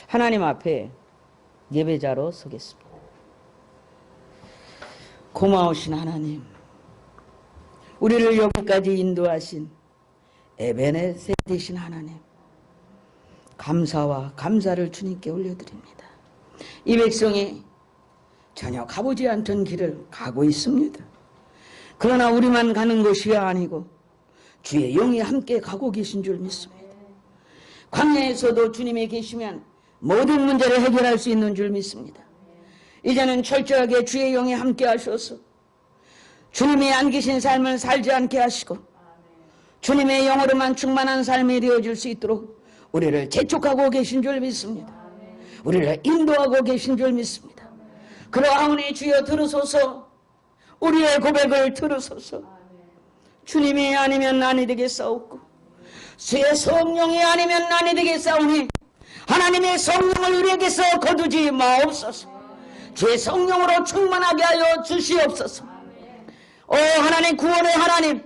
하나님 앞에 예배자로 서겠습니다. 고마우신 하나님, 우리를 여기까지 인도하신 에베네셀 되신 하나님, 감사와 감사를 주님께 올려드립니다. 이 백성이 전혀 가보지 않던 길을 가고 있습니다. 그러나 우리만 가는 것이 아니고 주의 영이 함께 가고 계신 줄 믿습니다. 광야에서도 주님이 계시면 모든 문제를 해결할 수 있는 줄 믿습니다. 이제는 철저하게 주의 영이 함께 하셔서 주님이 안 계신 삶을 살지 않게 하시고 주님의 영으로만 충만한 삶이 되어질 수 있도록 우리를 재촉하고 계신 줄 믿습니다. 우리를 인도하고 계신 줄 믿습니다. 그러하오니 주여 들으소서, 우리의 고백을 들으소서. 주님이 아니면 난이 되겠사옵고 주의 성령이 아니면 난이 되겠사오니 하나님의 성령을 우리에게서 거두지 마옵소서. 주의 성령으로 충만하게 하여 주시옵소서. 오 하나님, 구원의 하나님,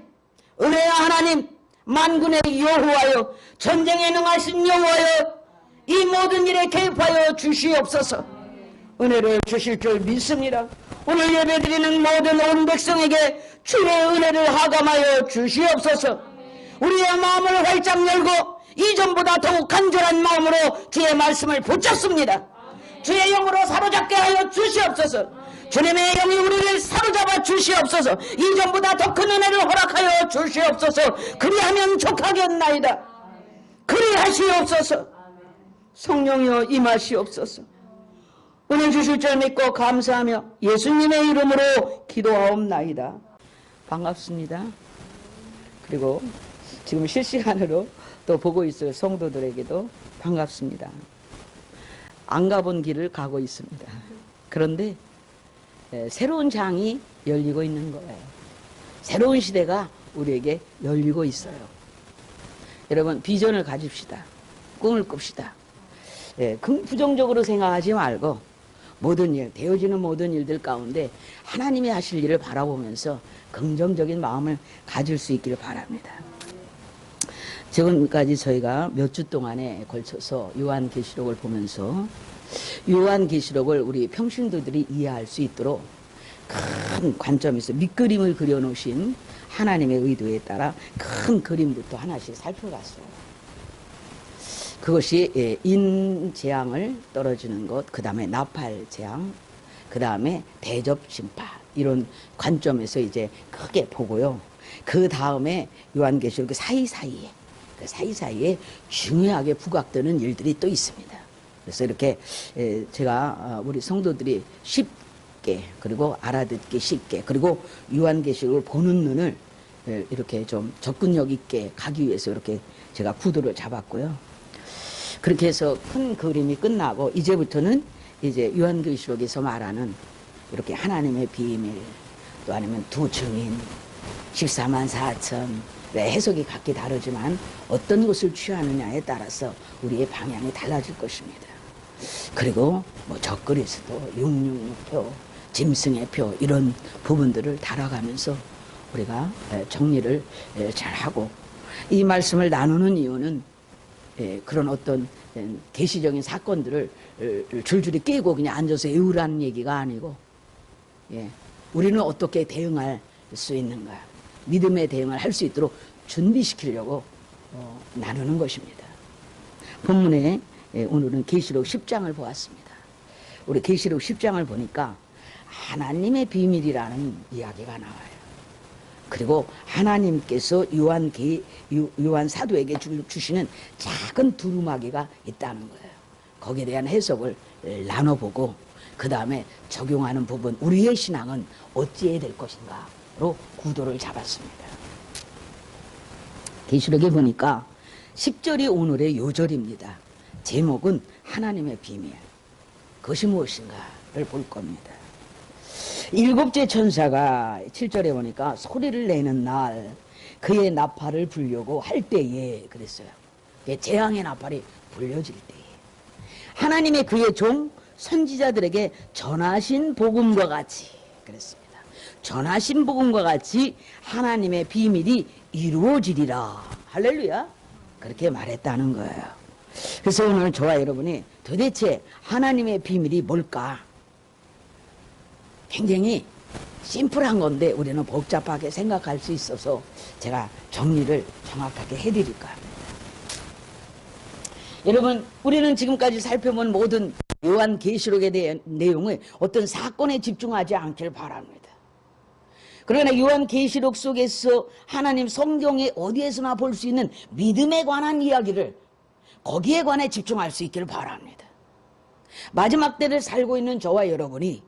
은혜의 하나님, 만군의 여호와여, 전쟁에 능하신 여호와여, 이 모든 일에 개입하여 주시옵소서. 은혜를 주실 줄 믿습니다. 오늘 예배드리는 모든 온 백성에게 주의 은혜를 하감하여 주시옵소서. 우리의 마음을 활짝 열고 이전보다 더욱 간절한 마음으로 주의 말씀을 붙잡습니다. 주의 영으로 사로잡게 하여 주시옵소서. 주님의 영이 우리를 사로잡아 주시옵소서. 이전보다 더 큰 은혜를 허락하여 주시옵소서. 그리하면 족하겠나이다. 그리하시옵소서. 성령이여 임하시옵소서. 은혜 주실 줄 믿고 감사하며 예수님의 이름으로 기도하옵나이다. 반갑습니다. 그리고 지금 실시간으로 또 보고 있을 성도들에게도 반갑습니다. 안 가본 길을 가고 있습니다. 그런데 새로운 장이 열리고 있는 거예요. 새로운 시대가 우리에게 열리고 있어요. 여러분, 비전을 가집시다. 꿈을 꿉시다. 부정적으로 생각하지 말고 모든 일, 되어지는 모든 일들 가운데 하나님이 하실 일을 바라보면서 긍정적인 마음을 가질 수 있기를 바랍니다. 지금까지 저희가 몇 주 동안에 걸쳐서 요한계시록을 보면서 요한계시록을 우리 평신도들이 이해할 수 있도록 큰 관점에서 밑그림을 그려놓으신 하나님의 의도에 따라 큰 그림부터 하나씩 살펴봤어요. 그것이 인재앙을 떨어지는 것, 그 다음에 나팔재앙, 그 다음에 대접심판, 이런 관점에서 이제 크게 보고요. 그 다음에 요한계시록 그 사이사이에 중요하게 부각되는 일들이 또 있습니다. 그래서 이렇게 제가 우리 성도들이 쉽게, 그리고 알아듣기 쉽게, 그리고 요한계시록을 보는 눈을 이렇게 좀 접근력 있게 가기 위해서 이렇게 제가 구도를 잡았고요. 그렇게 해서 큰 그림이 끝나고 이제부터는 이제 요한계시록에서 말하는 이렇게 하나님의 비밀, 또 아니면 두 증인, 14만 4천, 해석이 각기 다르지만 어떤 것을 취하느냐에 따라서 우리의 방향이 달라질 것입니다. 그리고 뭐 적그리스도, 666표, 짐승의 표, 이런 부분들을 다뤄가면서 우리가 정리를 잘하고, 이 말씀을 나누는 이유는 그런 어떤 계시적인 사건들을 줄줄이 깨고 그냥 앉아서 외우라는 얘기가 아니고, 우리는 어떻게 대응할 수 있는가, 믿음의 대응을 할 수 있도록 준비시키려고 나누는 것입니다. 본문에 오늘은 계시록 10장을 보았습니다. 우리 계시록 10장을 보니까 하나님의 비밀이라는 이야기가 나와요. 그리고 하나님께서 요한 사도에게 주시는 작은 두루마기가 있다는 거예요. 거기에 대한 해석을 나눠보고 그 다음에 적용하는 부분, 우리의 신앙은 어찌해야 될 것인가로 구도를 잡았습니다. 계시록에 보니까 10절이 오늘의 요절입니다. 제목은 하나님의 비밀. 그것이 무엇인가를 볼 겁니다. 일곱째 천사가 7절에 보니까 소리를 내는 날 그의 나팔을 불려고 할 때에 그랬어요. 재앙의 나팔이 불려질 때에 하나님의 그의 종 선지자들에게 전하신 복음과 같이 그랬습니다. 전하신 복음과 같이 하나님의 비밀이 이루어지리라. 할렐루야. 그렇게 말했다는 거예요. 그래서 오늘 저와 여러분이 도대체 하나님의 비밀이 뭘까? 굉장히 심플한 건데 우리는 복잡하게 생각할 수 있어서 제가 정리를 정확하게 해드릴까 합니다. 여러분, 우리는 지금까지 살펴본 모든 요한계시록에 대한 내용을 어떤 사건에 집중하지 않길 바랍니다. 그러나 요한계시록 속에서 하나님 성경에 어디에서나 볼 수 있는 믿음에 관한 이야기를 거기에 관해 집중할 수 있기를 바랍니다. 마지막 때를 살고 있는 저와 여러분이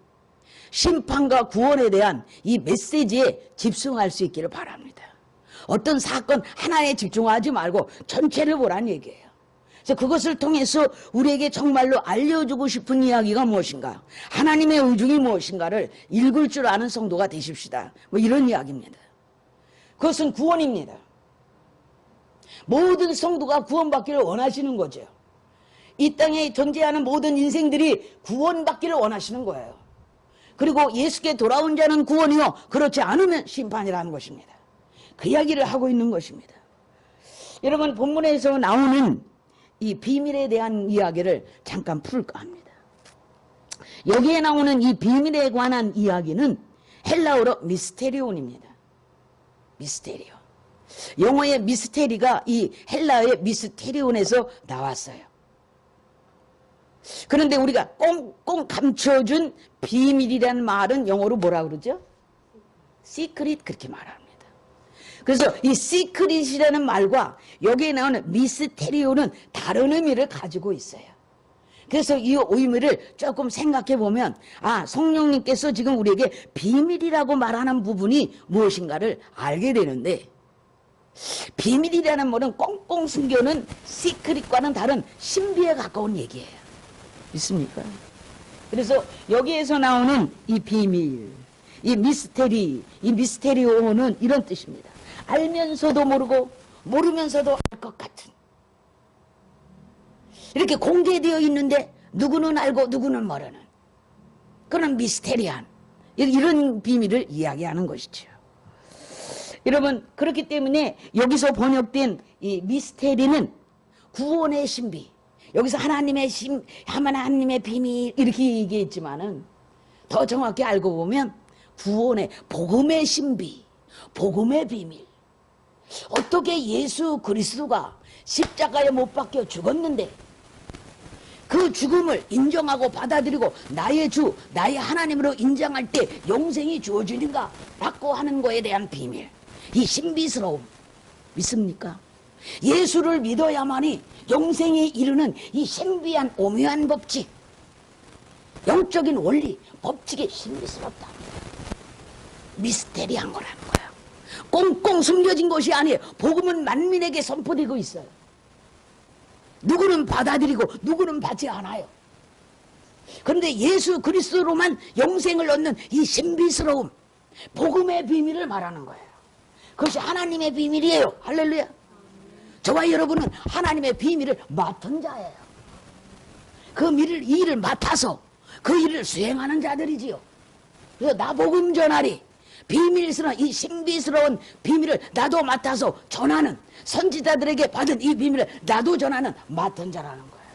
심판과 구원에 대한 이 메시지에 집중할 수 있기를 바랍니다. 어떤 사건 하나에 집중하지 말고 전체를 보란 얘기예요. 그래서 그것을 통해서 우리에게 정말로 알려주고 싶은 이야기가 무엇인가, 하나님의 의중이 무엇인가를 읽을 줄 아는 성도가 되십시다. 뭐 이런 이야기입니다. 그것은 구원입니다. 모든 성도가 구원받기를 원하시는 거죠. 이 땅에 존재하는 모든 인생들이 구원받기를 원하시는 거예요. 그리고 예수께 돌아온 자는 구원이요, 그렇지 않으면 심판이라는 것입니다. 그 이야기를 하고 있는 것입니다. 여러분, 본문에서 나오는 이 비밀에 대한 이야기를 잠깐 풀까 합니다. 여기에 나오는 이 비밀에 관한 이야기는 헬라어로 미스테리온입니다. 미스테리온. 영어의 미스테리가 이 헬라어의 미스테리온에서 나왔어요. 그런데 우리가 꽁꽁 감춰준 비밀이라는 말은 영어로 뭐라 그러죠? 시크릿, 그렇게 말합니다. 그래서 이 시크릿이라는 말과 여기에 나오는 미스테리오는 다른 의미를 가지고 있어요. 그래서 이 의미를 조금 생각해 보면, 아, 성령님께서 지금 우리에게 비밀이라고 말하는 부분이 무엇인가를 알게 되는데, 비밀이라는 말은 꽁꽁 숨겨놓은 시크릿과는 다른 신비에 가까운 얘기예요. 있습니까? 그래서 여기에서 나오는 이 비밀, 이 미스테리, 이 미스테리오는 이런 뜻입니다. 알면서도 모르고 모르면서도 알 것 같은, 이렇게 공개되어 있는데 누구는 알고 누구는 모르는 그런 미스테리한 이런 비밀을 이야기하는 것이죠. 여러분, 그렇기 때문에 여기서 번역된 이 미스테리는 구원의 신비, 여기서 하나님의 비밀 이렇게 얘기했지만은 더 정확히 알고 보면 구원의, 복음의 신비, 복음의 비밀. 어떻게 예수 그리스도가 십자가에 못 박혀 죽었는데 그 죽음을 인정하고 받아들이고 나의 주, 나의 하나님으로 인정할 때 영생이 주어지는가 라고 하는 거에 대한 비밀, 이 신비스러움, 믿습니까? 예수를 믿어야만이 영생에 이르는 이 신비한 오묘한 법칙, 영적인 원리, 법칙이 신비스럽다, 미스테리한 거라는 거야. 꽁꽁 숨겨진 것이 아니에요. 복음은 만민에게 선포되고 있어요. 누구는 받아들이고 누구는 받지 않아요. 그런데 예수 그리스도로만 영생을 얻는 이 신비스러움, 복음의 비밀을 말하는 거예요. 그것이 하나님의 비밀이에요. 할렐루야. 저와 여러분은 하나님의 비밀을 맡은 자예요. 그 일을 맡아서 그 일을 수행하는 자들이지요. 그래서 나 복음 전하리, 비밀스러운 이 신비스러운 비밀을 나도 맡아서 전하는, 선지자들에게 받은 이 비밀을 나도 전하는 맡은 자라는 거예요.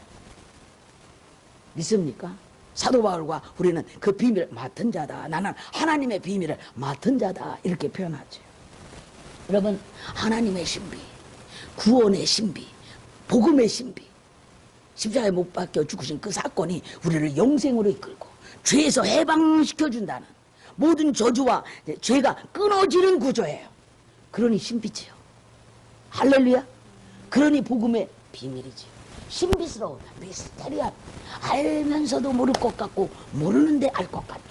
믿습니까? 사도 바울과 우리는 그 비밀을 맡은 자다. 나는 하나님의 비밀을 맡은 자다. 이렇게 표현하죠. 여러분, 하나님의 신비, 구원의 신비, 복음의 신비, 십자가에 못 박혀 죽으신 그 사건이 우리를 영생으로 이끌고 죄에서 해방시켜준다는, 모든 저주와 죄가 끊어지는 구조예요. 그러니 신비지요. 할렐루야. 그러니 복음의 비밀이지요. 신비스러운, 미스테리한, 알면서도 모를 것 같고 모르는데 알 것 같은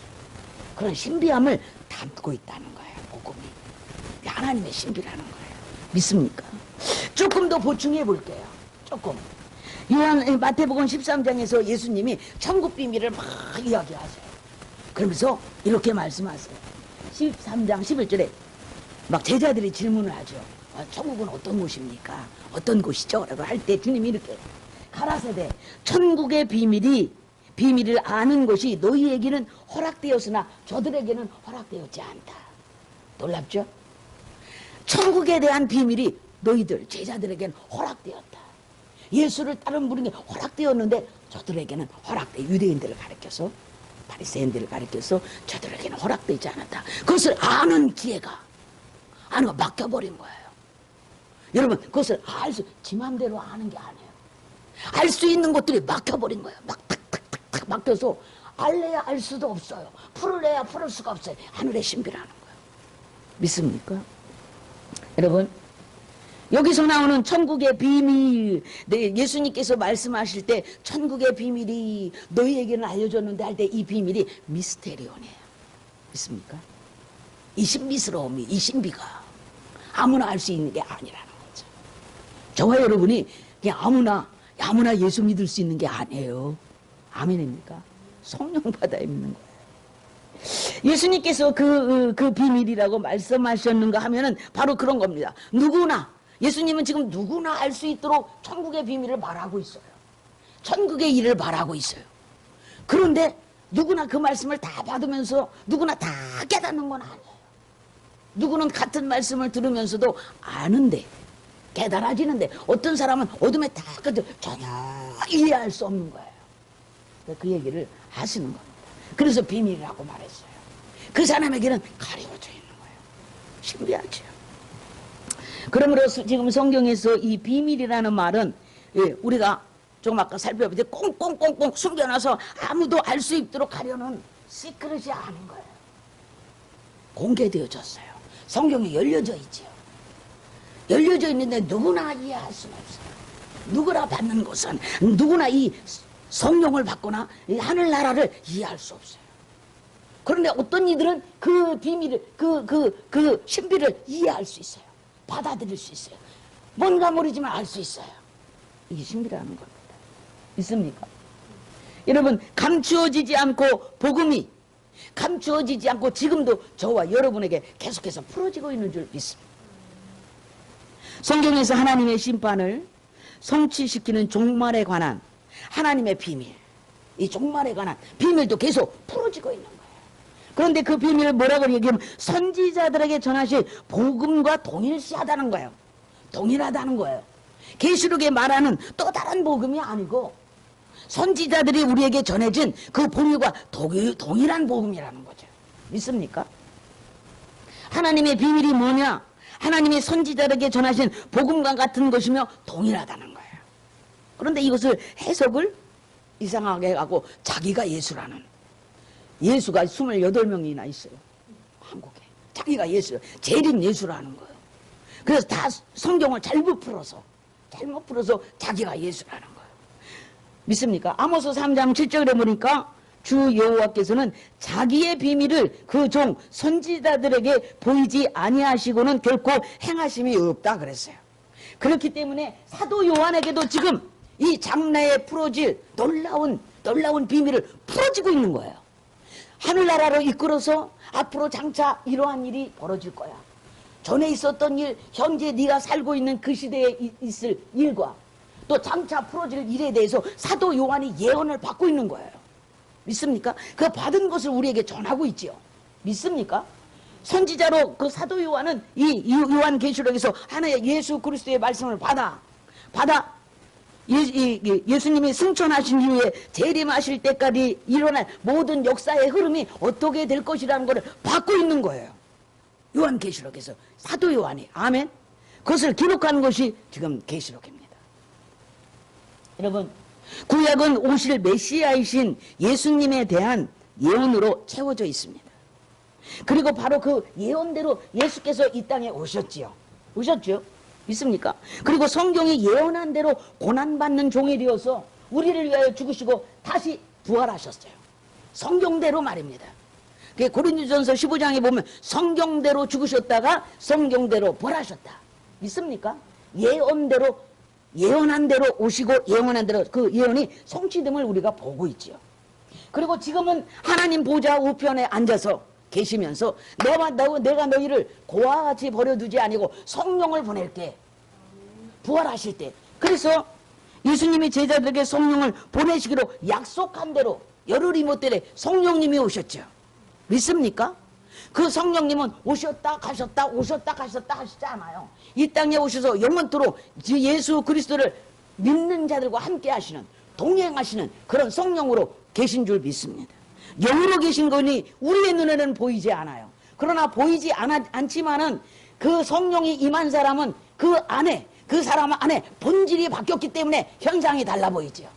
그런 신비함을 담고 있다는 거예요. 복음이 하나님의 신비라는 거예요. 믿습니까? 조금 더 보충해 볼게요. 조금. 마태복음 13장에서 예수님이 천국 비밀을 막 이야기하세요. 그러면서 이렇게 말씀하세요. 13장 11절에 막 제자들이 질문을 하죠. 천국은 어떤 곳입니까? 어떤 곳이죠? 라고 할 때 주님이 이렇게 가라사대, 천국의 비밀을 아는 것이 너희에게는 허락되었으나 저들에게는 허락되었지 않다. 놀랍죠? 천국에 대한 비밀이 너희들 제자들에게는 허락되었다. 예수를 따른 분에게 허락되었는데 저들에게는 유대인들을 가리켜서 바리새인들을 가리켜서 저들에게는 허락되지 않았다. 그것을 아는 기회가 아는 거 맡겨버린 거예요. 여러분 그것을 지 맘대로 아는 게 아니에요. 알 수 있는 것들이 막혀버린 거예요. 막 탁탁탁탁 막혀서 알래야 알 수도 없어요. 풀을래야 풀을 수가 없어요. 하늘의 신비라는 거예요. 믿습니까? 여러분 여기서 나오는 천국의 비밀, 예수님께서 말씀하실 때 천국의 비밀이 너희에게는 알려졌는데 할 때 이 비밀이 미스테리온이에요. 믿습니까? 이 신비스러움이, 이 신비가 아무나 알 수 있는 게 아니라는 거죠. 저와 여러분이 그냥 아무나 예수 믿을 수 있는 게 아니에요. 아멘입니까? 성령 받아야 믿는 거예요. 예수님께서 그 비밀이라고 말씀하셨는가 하면은 바로 그런 겁니다. 예수님은 지금 누구나 알 수 있도록 천국의 비밀을 말하고 있어요. 천국의 일을 말하고 있어요. 그런데 누구나 그 말씀을 다 받으면서 누구나 다 깨닫는 건 아니에요. 누구는 같은 말씀을 들으면서도 아는데 깨달아지는데 어떤 사람은 어둠에 다 전혀 이해할 수 없는 거예요. 그 얘기를 하시는 겁니다. 그래서 비밀이라고 말했어요. 그 사람에게는 가려져 있는 거예요. 신비하죠. 그러므로 지금 성경에서 이 비밀이라는 말은 우리가 조금 아까 살펴볼 때 꽁꽁꽁꽁 숨겨놔서 아무도 알 수 있도록 하려는 시크릿이 아닌 거예요. 공개되어졌어요. 성경이 열려져 있지요. 열려져 있는데 누구나 이해할 수는 없어요. 누구나 받는 것은 누구나 이 성령을 받거나 이 하늘나라를 이해할 수 없어요. 그런데 어떤 이들은 그 비밀을 그 신비를 이해할 수 있어요. 받아들일 수 있어요. 뭔가 모르지만 알 수 있어요. 이게 신비라는 겁니다. 있습니까? 여러분 감추어지지 않고 복음이 감추어지지 않고 지금도 저와 여러분에게 계속해서 풀어지고 있는 줄 믿습니다. 성경에서 하나님의 심판을 성취시키는 종말에 관한 하나님의 비밀, 이 종말에 관한 비밀도 계속 풀어지고 있는 거예요. 그런데 그 비밀을 뭐라고 얘기하면 선지자들에게 전하신 복음과 동일시하다는 거예요. 동일하다는 거예요. 계시록에 말하는 또 다른 복음이 아니고 선지자들이 우리에게 전해진 그 복음과 동일한 복음이라는 거죠. 믿습니까? 하나님의 비밀이 뭐냐? 하나님의 선지자들에게 전하신 복음과 같은 것이며 동일하다는 거예요. 그런데 이것을 해석을 이상하게 하고 자기가 예수라는, 예수가 28명이나 있어요. 한국에. 자기가 예수, 재림 예수라는 거예요. 그래서 다 성경을 잘못 풀어서 자기가 예수라는 거예요. 믿습니까? 아모스 3장 7절에 보니까 주 여호와께서는 자기의 비밀을 그 종 선지자들에게 보이지 아니하시고는 결코 행하심이 없다 그랬어요. 그렇기 때문에 사도 요한에게도 지금 이 장래에 풀어질 놀라운 비밀을 풀어지고 있는 거예요. 하늘나라로 이끌어서 앞으로 장차 이러한 일이 벌어질 거야. 전에 있었던 일, 현재 네가 살고 있는 그 시대에 있을 일과 또 장차 풀어질 일에 대해서 사도 요한이 예언을 받고 있는 거예요. 믿습니까? 그 받은 것을 우리에게 전하고 있지요. 믿습니까? 선지자로 그 사도 요한은 이 요한계시록에서 하나의 예수 그리스도의 말씀을 받아 예수님이 승천하신 이후에 재림하실 때까지 일어날 모든 역사의 흐름이 어떻게 될 것이라는 것을 받고 있는 거예요. 요한계시록에서 사도 요한이. 아멘. 그것을 기록한 것이 지금 계시록입니다. 여러분 구약은 오실 메시아이신 예수님에 대한 예언으로 채워져 있습니다. 그리고 바로 그 예언대로 예수께서 이 땅에 오셨죠. 믿습니까? 그리고 성경이 예언한 대로 고난받는 종이 되어서 우리를 위하여 죽으시고 다시 부활하셨어요. 성경대로 말입니다. 고린도전서 15장에 보면 성경대로 죽으셨다가 성경대로 부활하셨다. 믿습니까? 예언한 대로 오시고 예언한 대로 그 예언이 성취됨을 우리가 보고 있지요. 그리고 지금은 하나님 보좌 우편에 앉아서 계시면서 내가 너희를 고와 같이 버려두지 아니고 성령을 보낼게. 부활하실 때. 그래서 예수님이 제자들에게 성령을 보내시기로 약속한 대로 열흘이 못 되래 성령님이 오셨죠. 믿습니까? 그 성령님은 오셨다 가셨다 오셨다 가셨다 하시지 않아요. 이 땅에 오셔서 영원토록 예수 그리스도를 믿는 자들과 함께 하시는, 동행하시는 그런 성령으로 계신 줄 믿습니다. 영으로 계신 거니 우리의 눈에는 보이지 않아요. 그러나 보이지 않지만은 그 성령이 임한 사람은 그 안에, 그 사람 안에 본질이 바뀌었기 때문에 현상이 달라 보이죠.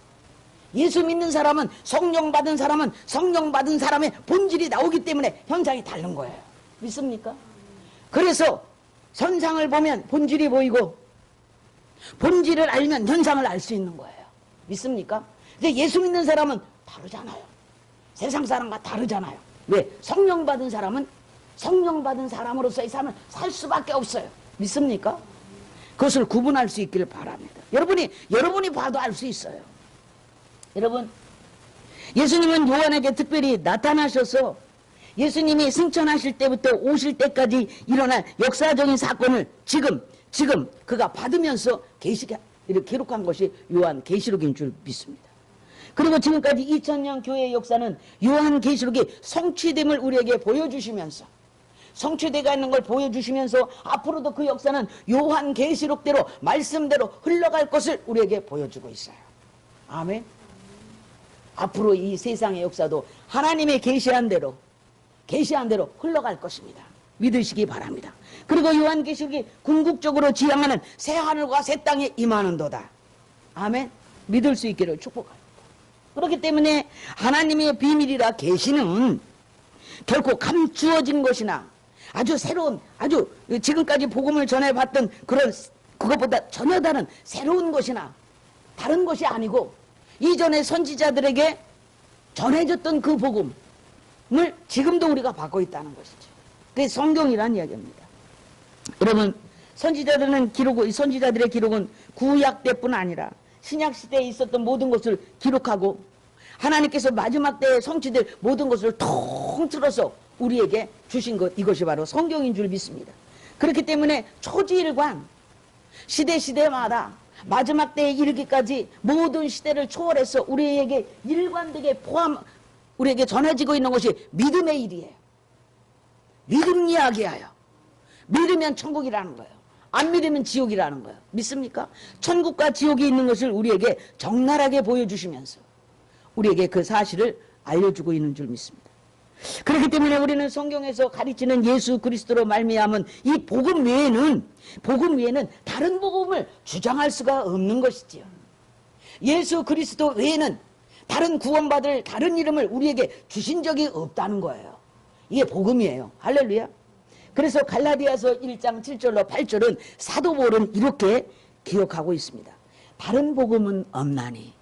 예수 믿는 사람은, 성령 받은 사람은 성령 받은 사람의 본질이 나오기 때문에 현상이 다른 거예요. 믿습니까? 그래서 현상을 보면 본질이 보이고 본질을 알면 현상을 알 수 있는 거예요. 믿습니까? 근데 예수 믿는 사람은 다르잖아요. 세상 사람과 다르잖아요. 왜? 성령 받은 사람은 성령 받은 사람으로서의 삶을 살 수밖에 없어요. 믿습니까? 그것을 구분할 수 있기를 바랍니다. 여러분이 봐도 알 수 있어요. 여러분, 예수님은 요한에게 특별히 나타나셔서 예수님이 승천하실 때부터 오실 때까지 일어날 역사적인 사건을 지금 그가 받으면서 이렇게 기록한 것이 요한 계시록인 줄 믿습니다. 그리고 지금까지 2000년 교회의 역사는 요한 계시록이 성취됨을 우리에게 보여주시면서, 성취되가 있는 걸 보여주시면서 앞으로도 그 역사는 요한 계시록대로 말씀대로 흘러갈 것을 우리에게 보여주고 있어요. 아멘. 앞으로 이 세상의 역사도 하나님의 계시한 대로 흘러갈 것입니다. 믿으시기 바랍니다. 그리고 요한계시록이 궁극적으로 지향하는 새 하늘과 새 땅에 임하는도다. 아멘. 믿을 수 있기를 축복합니다. 그렇기 때문에 하나님의 비밀이라 계시는 결코 감추어진 것이나 아주 새로운, 아주 지금까지 복음을 전해봤던 그것보다 전혀 다른 새로운 것이나 다른 것이 아니고 이전에 선지자들에게 전해졌던 그 복음을 지금도 우리가 받고 있다는 것이죠. 그게 성경이란 이야기입니다. 여러분, 선지자들의 기록은 구약 때뿐 아니라 신약 시대에 있었던 모든 것을 기록하고 하나님께서 마지막 때에 성취될 모든 것을 통틀어서 우리에게 주신 것, 이것이 바로 성경인 줄 믿습니다. 그렇기 때문에 초지일관, 시대마다 마지막 때에 이르기까지 모든 시대를 초월해서 우리에게 일관되게 우리에게 전해지고 있는 것이 믿음의 일이에요. 믿음 이야기하여. 믿으면 천국이라는 거예요. 안 믿으면 지옥이라는 거예요. 믿습니까? 천국과 지옥이 있는 것을 우리에게 적나라하게 보여주시면서 우리에게 그 사실을 알려주고 있는 줄 믿습니다. 그렇기 때문에 우리는 성경에서 가르치는 예수 그리스도로 말미암은 이 복음 외에는 다른 복음을 주장할 수가 없는 것이지요. 예수 그리스도 외에는 다른 구원받을 다른 이름을 우리에게 주신 적이 없다는 거예요. 이게 복음이에요. 할렐루야. 그래서 갈라디아서 1장 7절로 8절은 사도 바울은 이렇게 기록하고 있습니다. 다른 복음은 없나니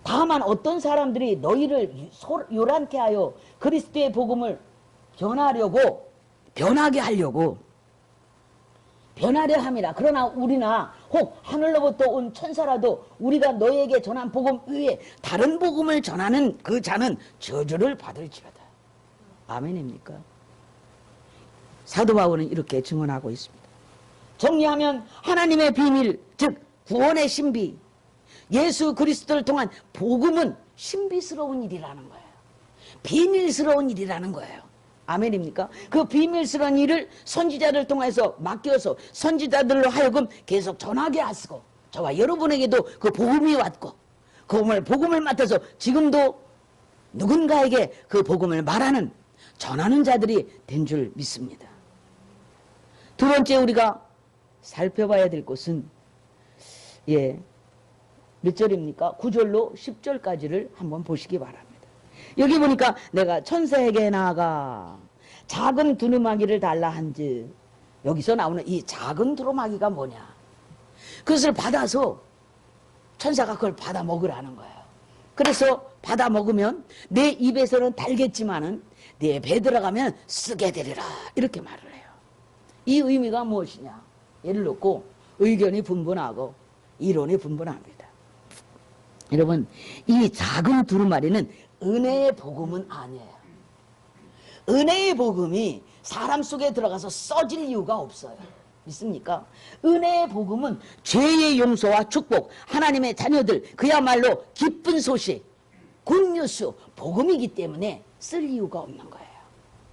다만 어떤 사람들이 너희를 요란케 하여 그리스도의 복음을 변하게 하려고 변하려 함이라. 그러나 우리나 혹 하늘로부터 온 천사라도 우리가 너희에게 전한 복음 외에 다른 복음을 전하는 그 자는 저주를 받을지어다. 아멘입니까? 사도 바울은 이렇게 증언하고 있습니다. 정리하면 하나님의 비밀, 즉 구원의 신비, 예수 그리스도를 통한 복음은 신비스러운 일이라는 거예요. 비밀스러운 일이라는 거예요. 아멘입니까? 그 비밀스러운 일을 선지자를 통해서 맡겨서 선지자들로 하여금 계속 전하게 하시고 저와 여러분에게도 그 복음이 왔고 복음을 맡아서 지금도 누군가에게 그 복음을 전하는 자들이 된 줄 믿습니다. 두 번째 우리가 살펴봐야 될 것은 몇 절입니까? 9절로 10절까지를 한번 보시기 바랍니다. 여기 보니까 내가 천사에게 나아가 작은 두루마기를 달라 한즉, 여기서 나오는 이 작은 두루마기가 뭐냐? 그것을 받아서 천사가 그걸 받아 먹으라는 거예요. 그래서 받아 먹으면 내 입에서는 달겠지만은 내 배에 들어가면 쓰게 되리라, 이렇게 말을 해요. 이 의미가 무엇이냐? 예를 놓고 의견이 분분하고 이론이 분분합니다. 여러분, 이 작은 두루마리는 은혜의 복음은 아니에요. 은혜의 복음이 사람 속에 들어가서 써질 이유가 없어요. 믿습니까? 은혜의 복음은 죄의 용서와 축복, 하나님의 자녀들, 그야말로 기쁜 소식, 굿뉴스, 복음이기 때문에 쓸 이유가 없는 거예요.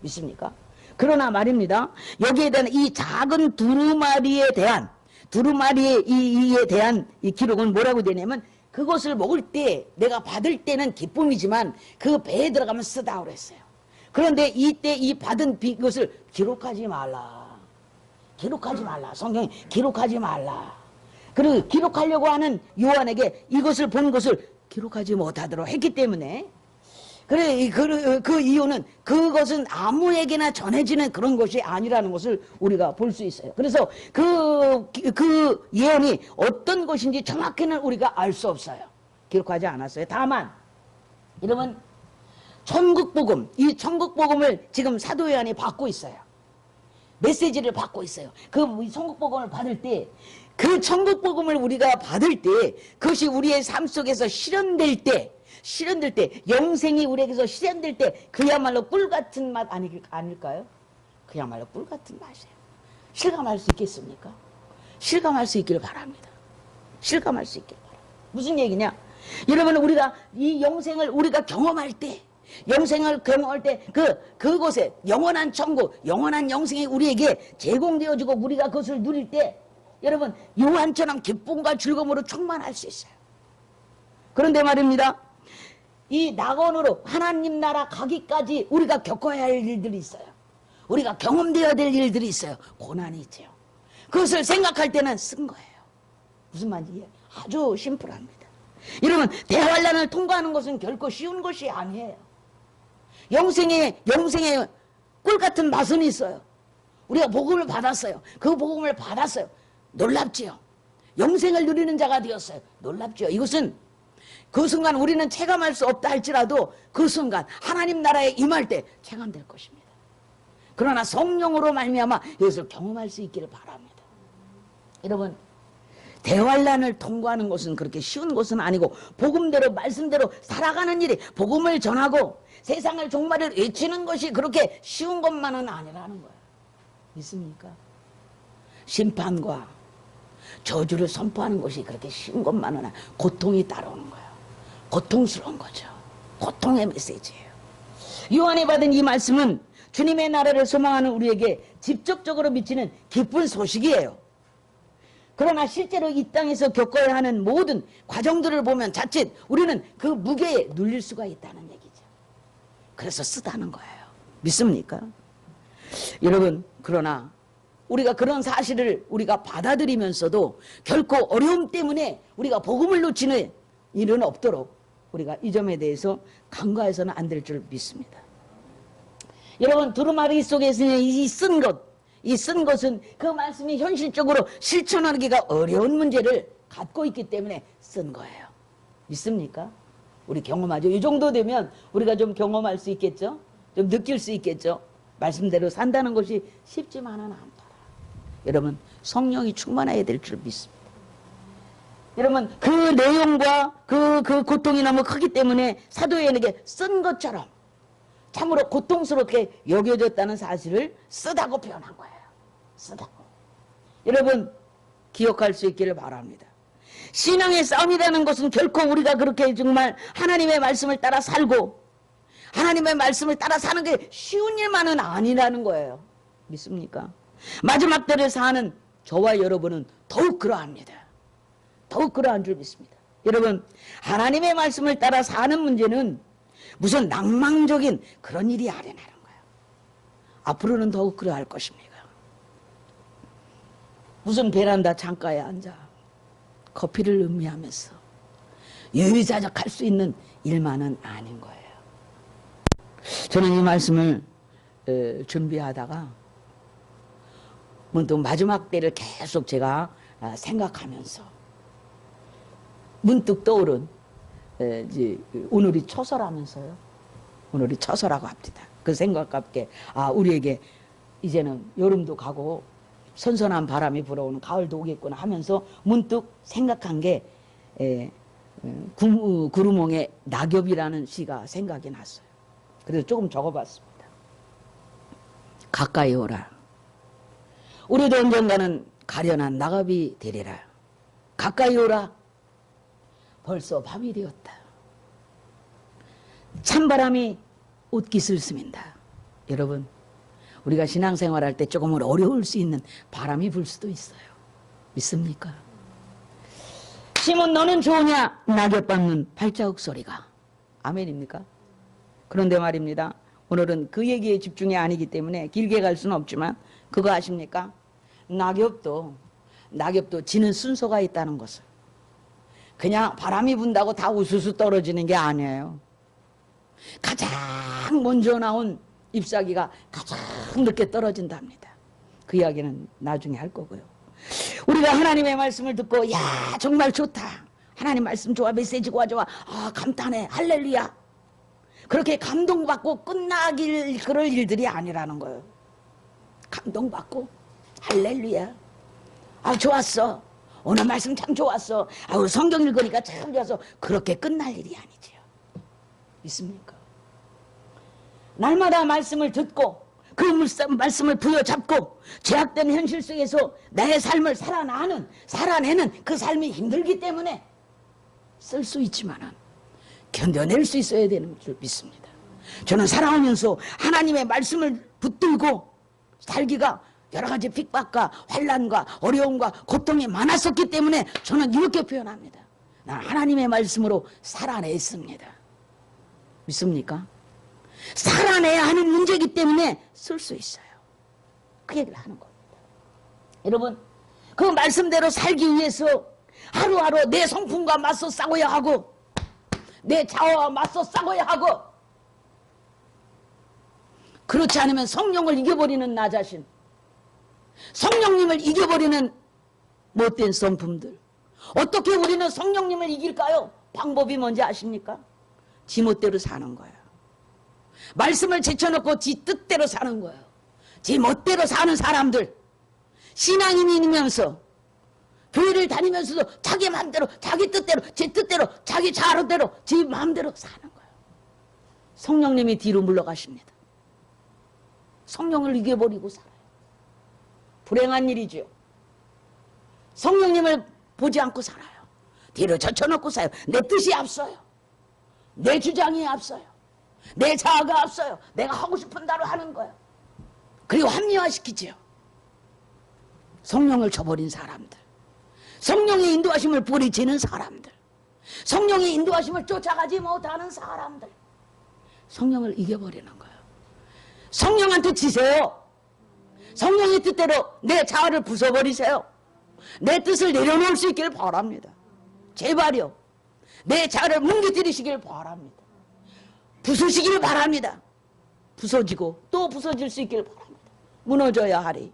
믿습니까? 그러나 말입니다. 여기에 대한 이 작은 두루마리에 대한 두루마리의 이에 대한 이 기록은 뭐라고 되냐면 그것을 먹을 때 내가 받을 때는 기쁨이지만 그 배에 들어가면 쓰다 그랬어요. 그런데 이때 이 받은 것을 기록하지 말라. 기록하지 말라. 성경이 기록하지 말라. 그리고 기록하려고 하는 요한에게 이것을 본 것을 기록하지 못하도록 했기 때문에 그래 그 이유는 그것은 아무에게나 전해지는 그런 것이 아니라는 것을 우리가 볼 수 있어요. 그래서 그 예언이 어떤 것인지 정확히는 우리가 알 수 없어요. 기록하지 않았어요. 다만 여러분 천국복음, 이 천국복음을 지금 사도 요한이 받고 있어요. 메시지를 받고 있어요. 그 천국복음을 받을 때 그 천국복음을 우리가 받을 때 그것이 우리의 삶 속에서 실현될 때 영생이 우리에게서 실현될 때 그야말로 꿀같은 맛 아닐까요? 그야말로 꿀같은 맛이에요. 실감할 수 있겠습니까? 실감할 수 있기를 바랍니다. 실감할 수 있기를 바랍니다. 무슨 얘기냐? 여러분 우리가 이 영생을 우리가 경험할 때 영생을 경험할 때 그곳에 영원한 천국 영원한 영생이 우리에게 제공되어지고 우리가 그것을 누릴 때 여러분 요한처럼 기쁨과 즐거움으로 충만할 수 있어요. 그런데 말입니다. 이 낙원으로 하나님 나라 가기까지 우리가 겪어야 할 일들이 있어요. 우리가 경험되어야 될 일들이 있어요. 고난이 있죠. 그것을 생각할 때는 쓴 거예요. 무슨 말인지 아주 심플합니다. 여러분 대환란을 통과하는 것은 결코 쉬운 것이 아니에요. 영생의 꿀같은 맛은 있어요. 우리가 복음을 받았어요. 그 복음을 받았어요. 놀랍지요. 영생을 누리는 자가 되었어요. 놀랍지요. 이것은 그 순간 우리는 체감할 수 없다 할지라도 그 순간 하나님 나라에 임할 때 체감될 것입니다. 그러나 성령으로 말미암아 이것을 경험할 수 있기를 바랍니다. 여러분 대환란을 통과하는 것은 그렇게 쉬운 것은 아니고 복음대로 말씀대로 살아가는 일이 복음을 전하고 세상을 종말을 외치는 것이 그렇게 쉬운 것만은 아니라는 거예요. 믿습니까? 심판과 저주를 선포하는 것이 그렇게 쉬운 것만은 아니고 고통이 따라오는 거예요. 고통스러운 거죠. 고통의 메시지예요. 요한이 받은 이 말씀은 주님의 나라를 소망하는 우리에게 직접적으로 미치는 기쁜 소식이에요. 그러나 실제로 이 땅에서 겪어야 하는 모든 과정들을 보면 자칫 우리는 그 무게에 눌릴 수가 있다는 얘기죠. 그래서 쓰다는 거예요. 믿습니까? 여러분 그러나 우리가 그런 사실을 우리가 받아들이면서도 결코 어려움 때문에 우리가 복음을 놓치는 일은 없도록 우리가 이 점에 대해서 간과해서는 안 될 줄 믿습니다. 여러분 두루마리 속에서 이 쓴 것은 그 말씀이 현실적으로 실천하기가 어려운 문제를 갖고 있기 때문에 쓴 거예요. 믿습니까? 우리 경험하죠. 이 정도 되면 우리가 좀 경험할 수 있겠죠? 좀 느낄 수 있겠죠? 말씀대로 산다는 것이 쉽지만은 않더라. 여러분 성령이 충만해야 될 줄 믿습니다. 여러분 그 내용과 그 고통이 너무 크기 때문에 사도에게 쓴 것처럼 참으로 고통스럽게 여겨졌다는 사실을 쓰다고 표현한 거예요. 쓰다고. 여러분 기억할 수 있기를 바랍니다. 신앙의 싸움이라는 것은 결코 우리가 그렇게 정말 하나님의 말씀을 따라 살고 하나님의 말씀을 따라 사는 게 쉬운 일만은 아니라는 거예요. 믿습니까? 마지막 때를 사는 저와 여러분은 더욱 그러합니다. 더욱 그러한 줄 믿습니다. 여러분 하나님의 말씀을 따라 사는 문제는 무슨 낭만적인 그런 일이 아니라는 거예요. 앞으로는 더욱 그러할 것입니다. 무슨 베란다 창가에 앉아 커피를 음미하면서 유유자적할 수 있는 일만은 아닌 거예요. 저는 이 말씀을 준비하다가 문득 마지막 때를 계속 제가 생각하면서 문득 떠오른 오늘이 처서라면서요. 오늘이 처서라고 합니다. 그 생각과 함께 우리에게 이제는 여름도 가고 선선한 바람이 불어오는 가을도 오겠구나 하면서 문득 생각한 게 구루몽의 낙엽이라는 시가 생각이 났어요. 그래서 조금 적어봤습니다. 가까이 오라. 우리도 언젠가는 가련한 낙엽이 되리라. 가까이 오라. 벌써 밤이 되었다. 찬바람이 옷깃을 스민다. 여러분 우리가 신앙생활할 때 조금은 어려울 수 있는 바람이 불 수도 있어요. 믿습니까? 심은 너는 좋으냐? 낙엽 밟는 발자국 소리가. 아멘입니까? 그런데 말입니다. 오늘은 그 얘기에 집중이 아니기 때문에 길게 갈 수는 없지만 그거 아십니까? 낙엽도 지는 순서가 있다는 것을. 그냥 바람이 분다고 다 우수수 떨어지는 게 아니에요. 가장 먼저 나온 잎사귀가 가장 늦게 떨어진답니다. 그 이야기는 나중에 할 거고요. 우리가 하나님의 말씀을 듣고 야 정말 좋다. 하나님 말씀 좋아. 메시지가 좋아. 아 감탄해. 할렐루야. 그렇게 감동받고 끝나길 그럴 일들이 아니라는 거예요. 감동받고 할렐루야. 아 좋았어. 오늘 말씀 참 좋았어. 아우 성경 읽으니까 참 좋았어. 그렇게 끝날 일이 아니지요. 믿습니까? 날마다 말씀을 듣고 그 말씀을 부여잡고 죄악된 현실 속에서 나의 삶을 살아내는 그 삶이 힘들기 때문에 쓸 수 있지만은 견뎌낼 수 있어야 되는 줄 믿습니다. 저는 살아오면서 하나님의 말씀을 붙들고 살기가 여러 가지 핍박과 환난과 어려움과 고통이 많았었기 때문에 저는 이렇게 표현합니다. 난 하나님의 말씀으로 살아냈습니다. 믿습니까? 살아내야 하는 문제이기 때문에 쓸 수 있어요. 그 얘기를 하는 겁니다. 여러분 그 말씀대로 살기 위해서 하루하루 내 성품과 맞서 싸워야 하고 내 자아와 맞서 싸워야 하고 그렇지 않으면 성령을 이겨버리는 나 자신, 성령님을 이겨버리는 못된 성품들. 어떻게 우리는 성령님을 이길까요? 방법이 뭔지 아십니까? 지 멋대로 사는 거예요. 말씀을 제쳐놓고 지 뜻대로 사는 거예요. 지 멋대로 사는 사람들, 신앙인이면서 교회를 다니면서도 자기 마음대로 자기 뜻대로 제 뜻대로 자기 자아대로 지 마음대로 사는 거예요. 성령님이 뒤로 물러가십니다. 성령을 이겨버리고 살아요. 불행한 일이죠. 성령님을 보지 않고 살아요. 뒤로 젖혀놓고 살아요. 내 뜻이 앞서요. 내 주장이 앞서요. 내 자아가 앞서요. 내가 하고 싶은 대로 하는 거예요. 그리고 합리화시키지요. 성령을 저버린 사람들, 성령의 인도하심을 버리지는 사람들, 성령의 인도하심을 쫓아가지 못하는 사람들, 성령을 이겨버리는 거예요. 성령한테 지세요. 성령의 뜻대로 내 자아를 부숴버리세요. 내 뜻을 내려놓을 수 있기를 바랍니다. 제발요. 내 자아를 뭉개뜨리시길 바랍니다. 부수시길 바랍니다. 부서지고 또 부서질 수 있기를 바랍니다. 무너져야 하리.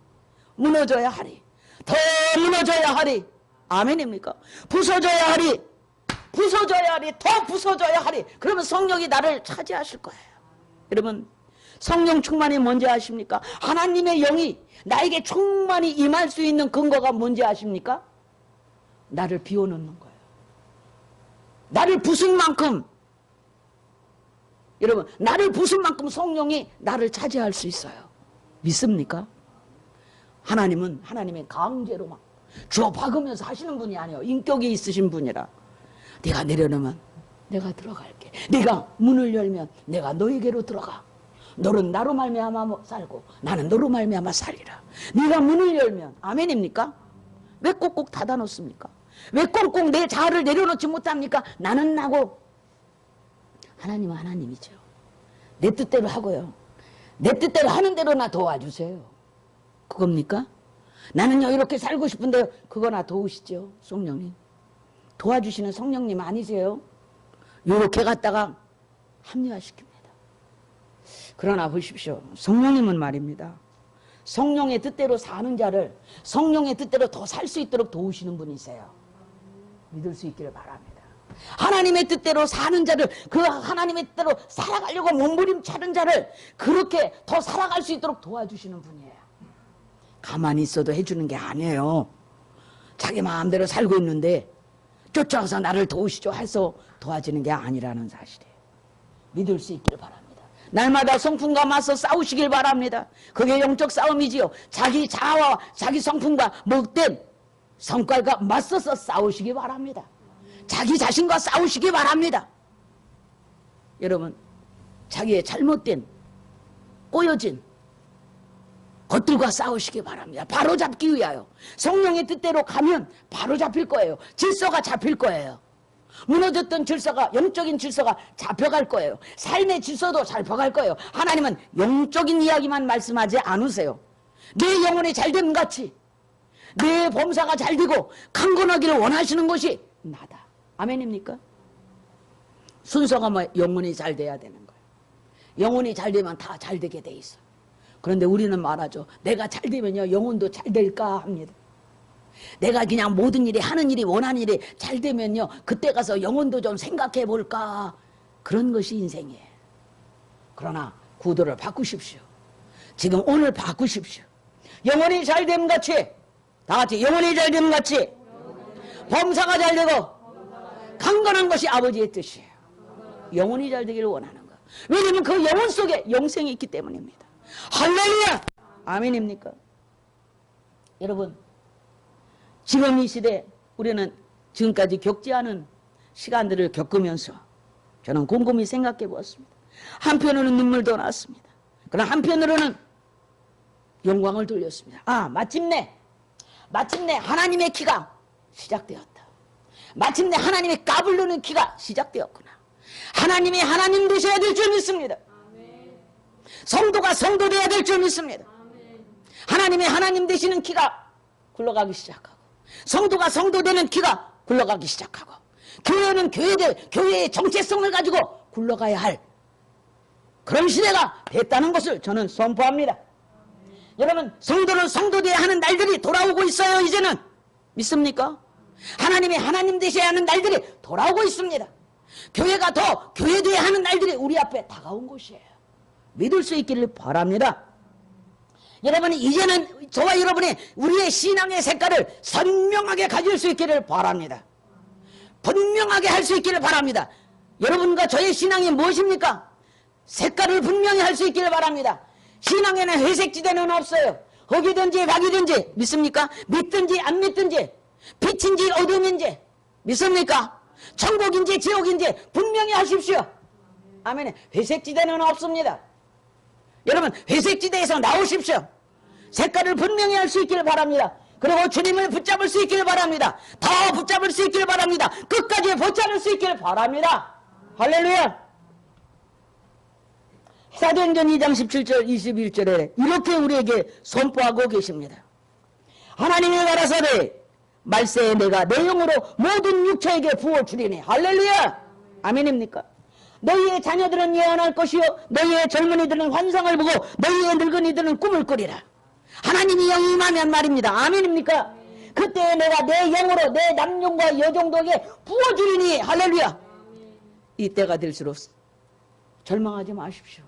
무너져야 하리. 더 무너져야 하리. 아멘입니까? 부서져야 하리. 부서져야 하리. 더 부서져야 하리. 그러면 성령이 나를 차지하실 거예요. 여러분 성령 충만이 뭔지 아십니까? 하나님의 영이 나에게 충만히 임할 수 있는 근거가 뭔지 아십니까? 나를 비워놓는 거예요. 나를 부순 만큼, 여러분 나를 부순 만큼 성령이 나를 차지할 수 있어요. 믿습니까? 하나님은 하나님의 강제로 막 주워 박으면서 하시는 분이 아니에요. 인격이 있으신 분이라. 네가 내려놓으면 내가 들어갈게. 네가 문을 열면 내가 너에게로 들어가. 너는 나로 말미암아 살고 나는 너로 말미암아 살리라. 네가 문을 열면, 아멘입니까? 왜 꼭꼭 닫아놓습니까? 왜 꽁꽁 내 자아를 내려놓지 못합니까? 나는 나고 하나님은 하나님이죠. 내 뜻대로 하고요. 내 뜻대로 하는 대로 나 도와주세요. 그겁니까? 나는요 이렇게 살고 싶은데 그거 나 도우시죠. 성령님 도와주시는 성령님 아니세요? 이렇게 갔다가 합리화시킵니다. 그러나 보십시오. 성령님은 말입니다. 성령의 뜻대로 사는 자를 성령의 뜻대로 더 살 수 있도록 도우시는 분이세요. 믿을 수 있기를 바랍니다. 하나님의 뜻대로 사는 자를, 그 하나님의 뜻대로 살아가려고 몸부림치는 자를 그렇게 더 살아갈 수 있도록 도와주시는 분이에요. 가만히 있어도 해주는 게 아니에요. 자기 마음대로 살고 있는데 쫓아와서 나를 도우시죠 해서 도와주는 게 아니라는 사실이에요. 믿을 수 있기를 바랍니다. 날마다 성품과 맞서 싸우시길 바랍니다. 그게 영적 싸움이지요. 자기 자아와 자기 성품과 못된 성깔과 맞서서 싸우시기 바랍니다. 자기 자신과 싸우시기 바랍니다. 여러분 자기의 잘못된 꼬여진 것들과 싸우시기 바랍니다. 바로 잡기 위하여. 성령의 뜻대로 가면 바로 잡힐 거예요. 질서가 잡힐 거예요. 무너졌던 질서가, 영적인 질서가 잡혀갈 거예요. 삶의 질서도 잡혀갈 거예요. 하나님은 영적인 이야기만 말씀하지 않으세요. 내 영혼이 잘됨 같이 내 범사가 잘 되고 강건하기를 원하시는 것이 나다. 아멘입니까? 순서가 뭐 영혼이 잘 돼야 되는 거예요. 영혼이 잘 되면 다 잘 되게 돼 있어. 그런데 우리는 말하죠. 내가 잘 되면요 영혼도 잘 될까 합니다. 내가 그냥 모든 일이 하는 일이 원하는 일이 잘 되면요 그때 가서 영혼도 좀 생각해 볼까. 그런 것이 인생이에요. 그러나 구도를 바꾸십시오. 지금 오늘 바꾸십시오. 영혼이 잘됨 같이, 다 같이 영혼이 잘됨 같이 범사가 잘 되고 강건한 것이 아버지의 뜻이에요. 영혼이 잘 되기를 원하는 거. 왜냐하면 그 영혼 속에 영생이 있기 때문입니다. 할렐루야! 아멘입니까? 여러분, 지금 이 시대 우리는 지금까지 겪지 않은 시간들을 겪으면서 저는 곰곰이 생각해 보았습니다. 한편으로는 눈물도 났습니다. 그러나 한편으로는 영광을 돌렸습니다. 아, 마침내 하나님의 키가 시작되었다. 마침내 하나님의 까불르는 키가 시작되었구나. 하나님이 하나님 되셔야 될 줄 믿습니다. 성도가 성도 되어야 될 줄 믿습니다. 하나님이 하나님 되시는 키가 굴러가기 시작하고, 성도가 성도 되는 키가 굴러가기 시작하고, 교회는 교회의 정체성을 가지고 굴러가야 할 그런 시대가 됐다는 것을 저는 선포합니다. 여러분, 성도는 성도 되어야 하는 날들이 돌아오고 있어요. 이제는 믿습니까? 하나님이 하나님 되셔야 하는 날들이 돌아오고 있습니다. 교회가 더 교회 되어야 하는 날들이 우리 앞에 다가온 것이에요. 믿을 수 있기를 바랍니다. 여러분, 이제는 저와 여러분이 우리의 신앙의 색깔을 선명하게 가질 수 있기를 바랍니다. 분명하게 할 수 있기를 바랍니다. 여러분과 저의 신앙이 무엇입니까? 색깔을 분명히 할 수 있기를 바랍니다. 신앙에는 회색지대는 없어요. 흑이든지 박이든지 믿습니까? 믿든지 안 믿든지, 빛인지 어둠인지 믿습니까? 천국인지 지옥인지 분명히 하십시오. 아멘. 회색지대는 없습니다. 여러분, 회색지대에서 나오십시오. 색깔을 분명히 할 수 있기를 바랍니다. 그리고 주님을 붙잡을 수 있기를 바랍니다. 더 붙잡을 수 있기를 바랍니다. 끝까지 붙잡을 수 있기를 바랍니다. 할렐루야. 사도행전 2장 17절 21절에 이렇게 우리에게 선포하고 계십니다. 하나님이 가라사대 말세에 내가 내 영으로 모든 육체에게 부어주리니. 할렐루야. 아멘입니까? 너희의 자녀들은 예언할 것이요 너희의 젊은이들은 환상을 보고 너희의 늙은이들은 꿈을 꾸리라. 하나님이 영이 임하면 말입니다. 아멘입니까? 그때 내가 내 영으로 내 남종과 여종에게 부어주리니. 할렐루야. 이때가 될수록 절망하지 마십시오.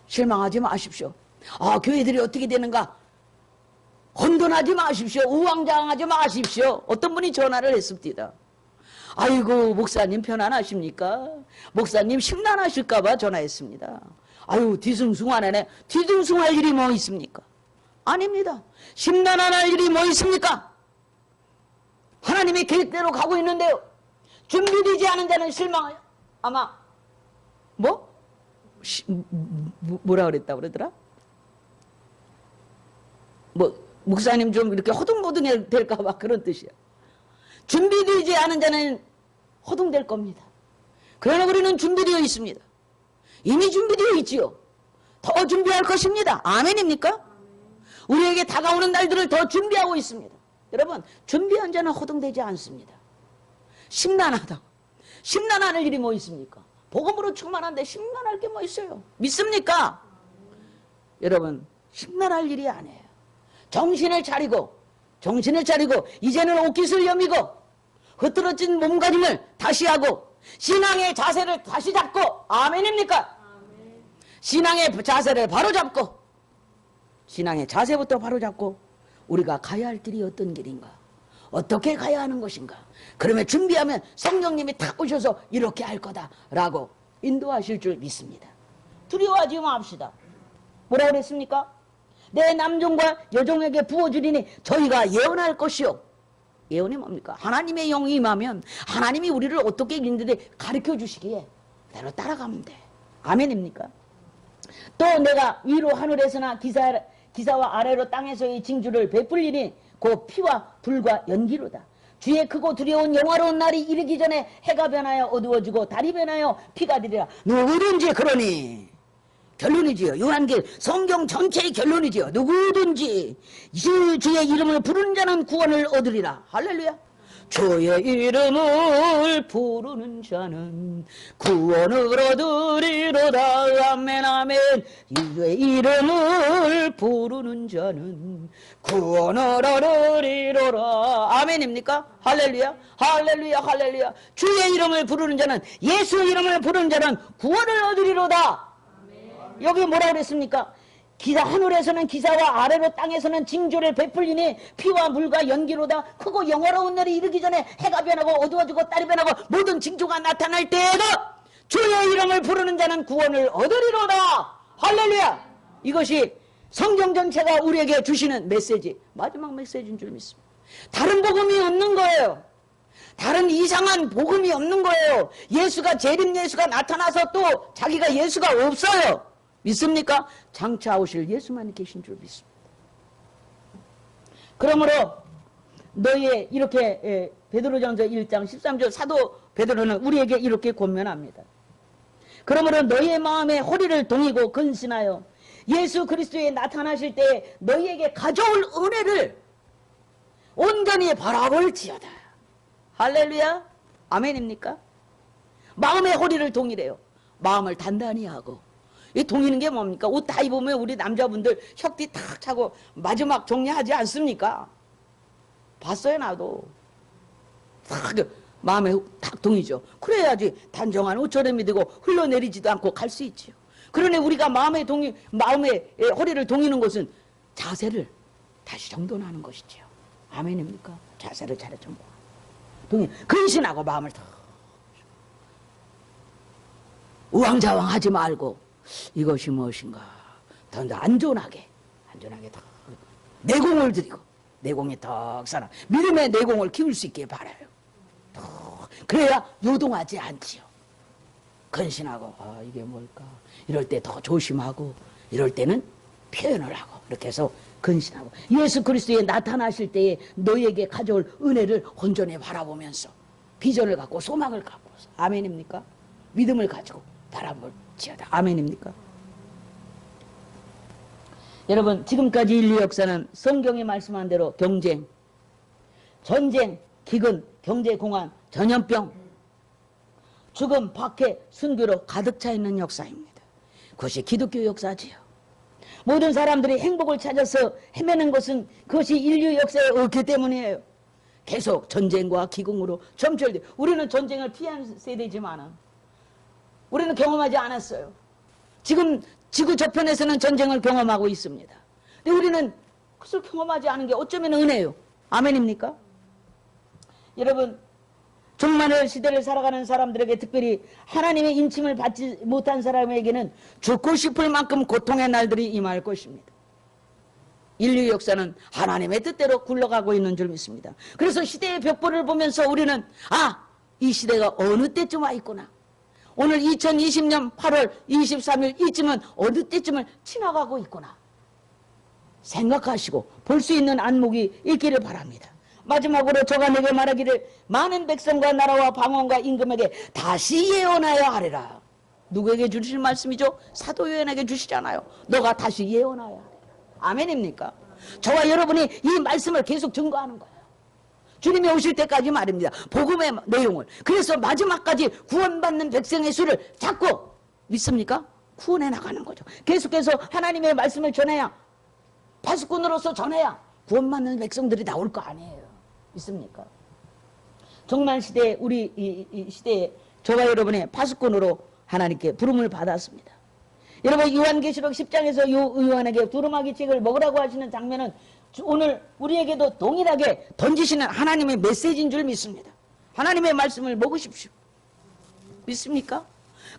실망하지 마십시오. 아, 교회들이 어떻게 되는가? 혼돈하지 마십시오. 우왕좌왕하지 마십시오. 어떤 분이 전화를 했습니다. 아이고, 목사님 편안하십니까? 목사님 심란하실까봐 전화했습니다. 아유, 뒤숭숭하네. 뒤숭숭할 일이 뭐 있습니까? 아닙니다. 심란할 일이 뭐 있습니까? 하나님의 계획대로 가고 있는데요. 준비되지 않은 자는 실망하여 아마 뭐라 그랬다 그러더라? 목사님 좀 이렇게 허둥허둥 될까봐 그런 뜻이야. 준비되지 않은 자는 허둥될 겁니다. 그러나 우리는 준비되어 있습니다. 이미 준비되어 있지요. 더 준비할 것입니다. 아멘입니까? 우리에게 다가오는 날들을 더 준비하고 있습니다. 여러분, 준비한 자는 허둥대지 않습니다. 심란하다. 심란할 일이 뭐 있습니까? 복음으로 충만한데 심란할 게 뭐 있어요? 믿습니까? 여러분, 심란할 일이 아니에요. 정신을 차리고 이제는 옷깃을 여미고 흐트러진 몸가짐을 다시 하고 신앙의 자세를 다시 잡고. 아멘입니까? 아멘. 신앙의 자세를 바로 잡고, 신앙의 자세부터 바로 잡고 우리가 가야 할 길이 어떤 길인가, 어떻게 가야 하는 것인가, 그러면 준비하면 성령님이 탁 오셔서 이렇게 할 거다라고 인도하실 줄 믿습니다. 두려워하지 맙시다. 뭐라 그랬습니까? 내 남종과 여종에게 부어주리니 저희가 예언할 것이요. 예언이 뭡니까? 하나님의 영이 임하면 하나님이 우리를 어떻게 인들이 가르쳐 주시기에 그대로 따라가면 돼. 아멘입니까? 또 내가 위로 하늘에서나 기사와 아래로 땅에서의 징조를 베풀리니 곧 피와 불과 연기로다. 주의 크고 두려운 영화로운 날이 이르기 전에 해가 변하여 어두워지고 달이 변하여 피가 되리라. 누구든지 그러니 결론이지요. 요한계 성경 전체의 결론이지요. 누구든지 주의 이름을 부르는 자는 구원을 얻으리라. 할렐루야. 주의 이름을 부르는 자는 구원을 얻으리로다. 아멘 아멘. 주의 이름을 부르는 자는 구원을 얻으리로다. 아멘입니까? 할렐루야 할렐루야 할렐루야. 주의 이름을 부르는 자는, 예수 이름을 부르는 자는 구원을 얻으리로다. 여기 뭐라 그랬습니까? 하늘에서는 기사와 아래로 땅에서는 징조를 베풀리니 피와 물과 연기로다. 크고 영화로운 날이 이르기 전에 해가 변하고 어두워지고 달이 변하고 모든 징조가 나타날 때에도 주의 이름을 부르는 자는 구원을 얻으리로다. 할렐루야. 이것이 성경 전체가 우리에게 주시는 메시지, 마지막 메시지인 줄 믿습니다. 다른 복음이 없는 거예요. 다른 이상한 복음이 없는 거예요. 예수가, 재림 예수가 나타나서 또 자기가 예수가 없어요. 믿습니까? 장차 오실 예수만 계신 줄 믿습니다. 그러므로 너희의 이렇게 베드로전서 1장 13절 사도 베드로는 우리에게 이렇게 권면합니다. 그러므로 너희의 마음에 허리를 동이고 근신하여 예수 그리스도에 나타나실 때 너희에게 가져올 은혜를 온전히 바라볼지어다. 할렐루야. 아멘입니까? 마음의 허리를 동이래요. 마음을 단단히 하고. 이 동이는 게 뭡니까? 옷 다 입으면 우리 남자분들 혁띠 탁 차고 마지막 정리하지 않습니까? 봤어요 나도. 탁 마음에 탁 동이죠. 그래야지 단정한 옷처럼이 되고 흘러내리지도 않고 갈 수 있지요. 그러니 우리가 마음의 허리를 동이는 것은 자세를 다시 정돈하는 것이지요. 아멘입니까? 자세를 차려 정돈. 근신하고 마음을 더 우왕좌왕하지 말고 이것이 무엇인가 더 안전하게 더 내공을 드리고 내공이 더 살아 믿음의 내공을 키울 수 있게 바라요. 그래야 요동하지 않지요. 근신하고 이게 뭘까 이럴 때 더 조심하고 이럴 때는 표현을 하고 이렇게 해서 근신하고 예수 그리스도에 나타나실 때에 너희에게 가져올 은혜를 온전히 바라보면서 비전을 갖고 소망을 갖고 아멘입니까? 믿음을 가지고 바라볼지어다. 아멘입니까? 여러분 지금까지 인류 역사는 성경이 말씀한 대로 경쟁, 전쟁, 기근, 경제공황, 전염병, 죽음, 박해, 순교로 가득 차 있는 역사입니다. 그것이 기독교 역사지요. 모든 사람들이 행복을 찾아서 헤매는 것은 그것이 인류 역사에 없기 때문이에요. 계속 전쟁과 기근으로 점철돼. 우리는 전쟁을 피한 세대지만 우리는 경험하지 않았어요. 지금 지구 저편에서는 전쟁을 경험하고 있습니다. 근데 우리는 그것을 경험하지 않은 게 어쩌면 은혜예요. 아멘입니까? 여러분 종말의 시대를 살아가는 사람들에게 특별히 하나님의 인침을 받지 못한 사람에게는 죽고 싶을 만큼 고통의 날들이 임할 것입니다. 인류 역사는 하나님의 뜻대로 굴러가고 있는 줄 믿습니다. 그래서 시대의 벽보를 보면서 우리는 이 시대가 어느 때쯤 와 있구나. 오늘 2020년 8월 23일 이쯤은 어느 때쯤을 지나가고 있구나. 생각하시고 볼 수 있는 안목이 있기를 바랍니다. 마지막으로 저가 내게 말하기를 많은 백성과 나라와 방언과 임금에게 다시 예언하여 하리라. 누구에게 주실 말씀이죠? 사도 요한에게 주시잖아요. 너가 다시 예언하여 하리라. 아멘입니까? 저와 여러분이 이 말씀을 계속 증거하는 거예요. 주님이 오실 때까지 말입니다. 복음의 내용을. 그래서 마지막까지 구원받는 백성의 수를 잡고 믿습니까? 구원해 나가는 거죠. 계속해서 하나님의 말씀을 전해야, 파수꾼으로서 전해야 구원받는 백성들이 나올 거 아니에요. 믿습니까? 종말 시대에 우리 이 시대에 저와 여러분의 파수꾼으로 하나님께 부름을 받았습니다. 여러분 요한계시록 10장에서 요한에게 두루마기 책을 먹으라고 하시는 장면은 오늘 우리에게도 동일하게 던지시는 하나님의 메시지인 줄 믿습니다. 하나님의 말씀을 먹으십시오. 믿습니까?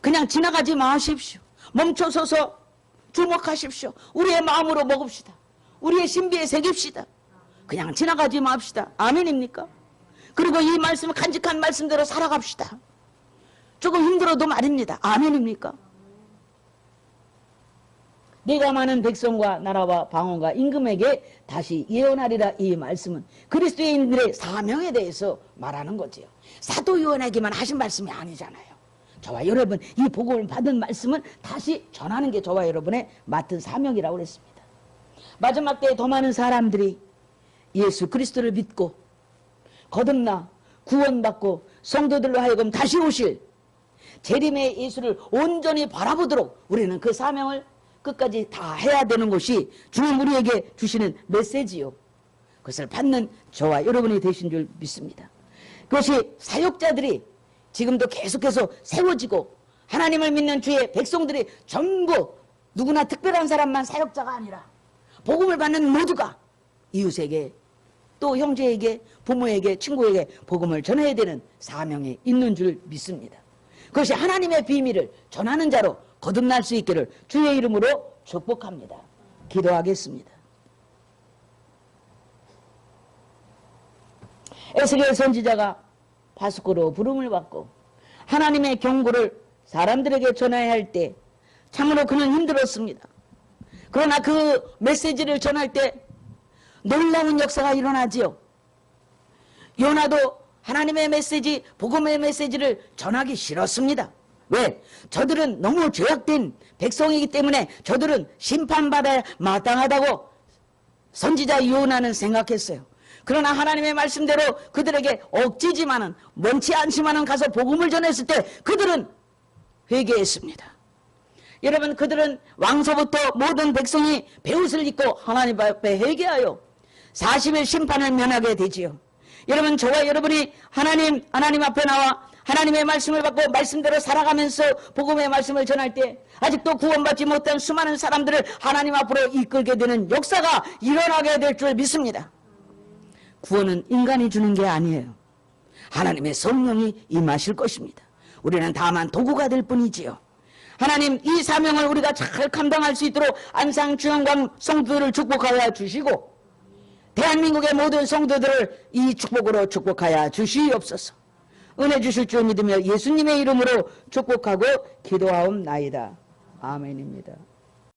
그냥 지나가지 마십시오. 멈춰서서 주목하십시오. 우리의 마음으로 먹읍시다. 우리의 신비에 새깁시다. 그냥 지나가지 맙시다. 아멘입니까? 그리고 이 말씀, 간직한 말씀대로 살아갑시다. 조금 힘들어도 말입니다. 아멘입니까? 내가 많은 백성과 나라와 방언과 임금에게 다시 예언하리라. 이 말씀은 그리스도인들의 사명에 대해서 말하는 거지요. 사도 요한에게만 하신 말씀이 아니잖아요. 저와 여러분, 이 복음을 받은 말씀은 다시 전하는 게 저와 여러분의 맡은 사명이라고 그랬습니다. 마지막 때에 더 많은 사람들이 예수 그리스도를 믿고 거듭나 구원받고 성도들로 하여금 다시 오실 재림의 예수를 온전히 바라보도록 우리는 그 사명을 끝까지 다 해야 되는 것이 주님 우리에게 주시는 메시지요. 그것을 받는 저와 여러분이 되신 줄 믿습니다. 그것이 사역자들이 지금도 계속해서 세워지고 하나님을 믿는 주의 백성들이 전부 누구나 특별한 사람만 사역자가 아니라 복음을 받는 모두가 이웃에게 또 형제에게 부모에게 친구에게 복음을 전해야 되는 사명에 있는 줄 믿습니다. 그것이 하나님의 비밀을 전하는 자로 거듭날 수 있기를 주의 이름으로 축복합니다. 기도하겠습니다. 에스겔 선지자가 바스코로 부름을 받고 하나님의 경고를 사람들에게 전해야 할 때 참으로 그는 힘들었습니다. 그러나 그 메시지를 전할 때 놀라운 역사가 일어나지요. 요나도 하나님의 메시지, 복음의 메시지를 전하기 싫었습니다. 왜? 저들은 너무 죄악된 백성이기 때문에 저들은 심판받아야 마땅하다고 선지자 요나는 생각했어요. 그러나 하나님의 말씀대로 그들에게 억지지만은 원치 않지만은 가서 복음을 전했을 때 그들은 회개했습니다. 여러분, 그들은 왕서부터 모든 백성이 베옷을 입고 하나님 앞에 회개하여 40일 심판을 면하게 되지요. 여러분, 저와 여러분이 하나님 앞에 나와 하나님의 말씀을 받고 말씀대로 살아가면서 복음의 말씀을 전할 때 아직도 구원받지 못한 수많은 사람들을 하나님 앞으로 이끌게 되는 역사가 일어나게 될 줄 믿습니다. 구원은 인간이 주는 게 아니에요. 하나님의 성령이 임하실 것입니다. 우리는 다만 도구가 될 뿐이지요. 하나님, 이 사명을 우리가 잘 감당할 수 있도록 안상 주영광 성도들을 축복하여 주시고 대한민국의 모든 성도들을 이 축복으로 축복하여 주시옵소서. 은혜 주실 줄 믿으며 예수님의 이름으로 축복하고 기도하옵나이다. 아멘입니다.